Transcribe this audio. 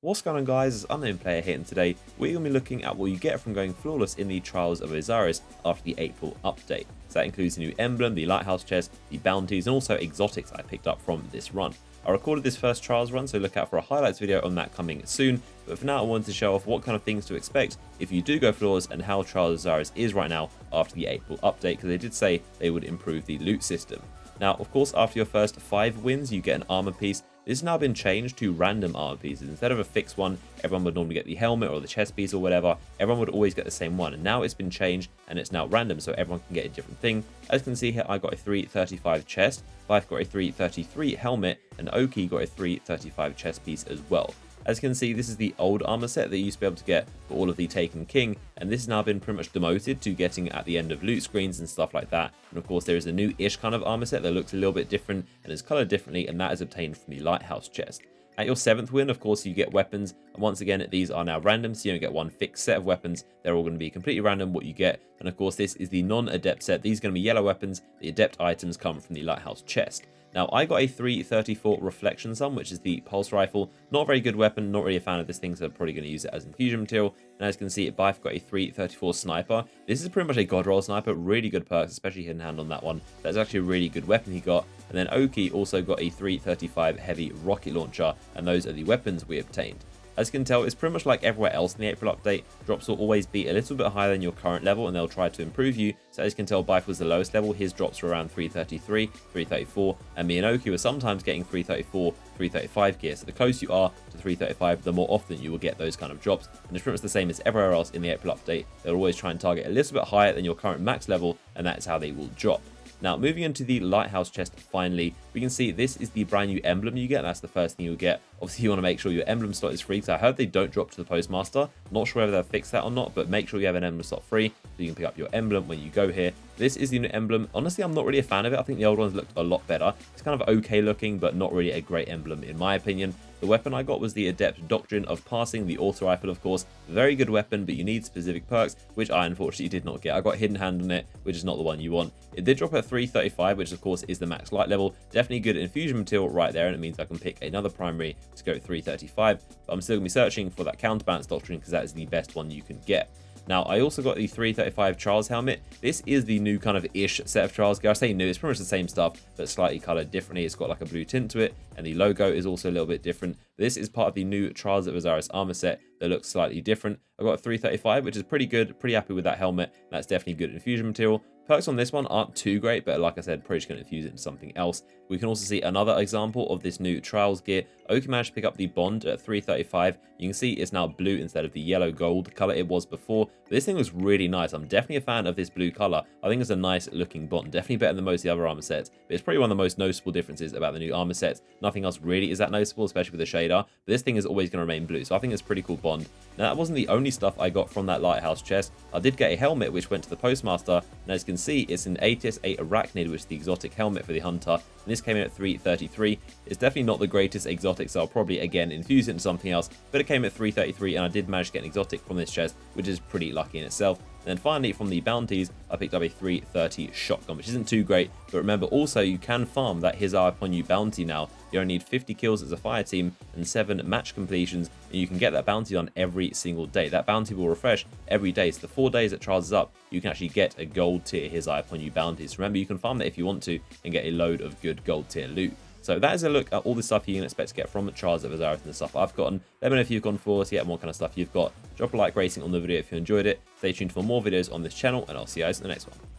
What's going on, guys? It's Unknown Player here, and today we're going to be looking at what you get from going flawless in the Trials of Osiris after the April update. So that includes the new Emblem, the Lighthouse Chest, the bounties, and also exotics I picked up from this run. I recorded this first Trials run, so look out for a highlights video on that coming soon, but for now I wanted to show off what kind of things to expect if you do go flawless and how Trials of Osiris is right now after the April update, because they did say they would improve the loot system. Now, of course, after your first 5 wins, you get an armor piece. This has now been changed to random armor pieces. Instead of a fixed one, everyone would normally get the helmet or the chest piece or whatever. Everyone would always get the same one. And now it's been changed and it's now random, so everyone can get a different thing. As you can see here, I got a 335 chest, Fife got a 333 helmet, and Oki got a 335 chest piece as well. As you can see, this is the old armor set that you used to be able to get for all of the Taken King, and this has now been pretty much demoted to getting at the end of loot screens and stuff like that. And of course, there is a new-ish kind of armor set that looks a little bit different and is colored differently, and that is obtained from the Lighthouse Chest. At your 7th win, of course, you get weapons, and once again, these are now random, so you don't get one fixed set of weapons. They're all going to be completely random what you get, and of course, this is the non-adept set. These are going to be yellow weapons. The adept items come from the Lighthouse Chest. Now, I got a 334 Reflection Sun, which is the pulse rifle. Not a very good weapon, not really a fan of this thing, so I'm probably going to use it as infusion material. And as you can see, Bife got a 334 Sniper. This is pretty much a God Roll Sniper, really good perks, especially hidden hand on that one. That's actually a really good weapon he got. And then Oki also got a 335 Heavy Rocket Launcher, and those are the weapons we obtained. As you can tell, it's pretty much like everywhere else in the April update. Drops will always be a little bit higher than your current level, and they'll try to improve you. So as you can tell, Bife was the lowest level. His drops were around 333, 334, and me and Oki were sometimes getting 334, 335 gear. So the closer you are to 335, the more often you will get those kind of drops. And it's pretty much the same as everywhere else in the April update. They'll always try and target a little bit higher than your current max level, and that's how they will drop. Now, moving into the Lighthouse Chest, finally, we can see this is the brand new emblem you get. That's the first thing you'll get. Obviously, you want to make sure your emblem slot is free, because I heard they don't drop to the Postmaster. Not sure whether they'll fix that or not, but make sure you have an emblem slot free so you can pick up your emblem when you go here. This is the new emblem. Honestly, I'm not really a fan of it. I think the old ones looked a lot better. It's kind of okay looking, but not really a great emblem in my opinion. The weapon I got was the Adept Doctrine of Passing, the auto rifle, of course. Very good weapon, but you need specific perks, which I unfortunately did not get. I got Hidden Hand on it, which is not the one you want. It did drop at 335, which of course is the max light level. Definitely good infusion material right there, and it means I can pick another primary to go 335. But I'm still going to be searching for that Counterbalance Doctrine, because that is the best one you can get. Now, I also got the 335 Trials helmet. This is the new kind of ish set of Trials gear. I say new, it's pretty much the same stuff, but slightly colored differently. It's got like a blue tint to it, and the logo is also a little bit different. This is part of the new Trials of Osiris armor set that looks slightly different. I got a 335, which is pretty good, pretty happy with that helmet. That's definitely good infusion material. Perks on this one aren't too great, but like I said, probably just going to infuse it into something else. We can also see another example of this new Trials gear. Oki managed to pick up the Bond at 335. You can see it's now blue instead of the yellow gold color it was before. But this thing looks really nice. I'm definitely a fan of this blue color. I think it's a nice looking Bond. Definitely better than most of the other armor sets. But it's probably one of the most noticeable differences about the new armor sets. Nothing else really is that noticeable, especially with the shader. But this thing is always going to remain blue. So I think it's a pretty cool Bond. Now, that wasn't the only stuff I got from that Lighthouse Chest. I did get a helmet which went to the Postmaster. And as you can see, it's an ATS-8 Arachnid, which is the exotic helmet for the Hunter. And this came in at 333. It's definitely not the greatest exotic, so I'll probably again infuse it into something else. But it came at 333, and I did manage to get an exotic from this chest, which is pretty lucky in itself. And then finally, from the bounties, I picked up a 330 shotgun, which isn't too great. But remember, also, you can farm that His Eye Upon You bounty now. You only need 50 kills as a fire team and 7 match completions, and you can get that bounty on every single day. That bounty will refresh every day. So the 4 days that Trials is up, you can actually get a gold tier His Eye Upon You bounties. Remember, you can farm that if you want to and get a load of good gold tier loot. So that is a look at all the stuff you can expect to get from Trials of Osiris and the stuff I've gotten. Let me know if you've gone for to get more kind of stuff you've got. Drop a like rating on the video if you enjoyed it. Stay tuned for more videos on this channel, and I'll see you guys in the next one.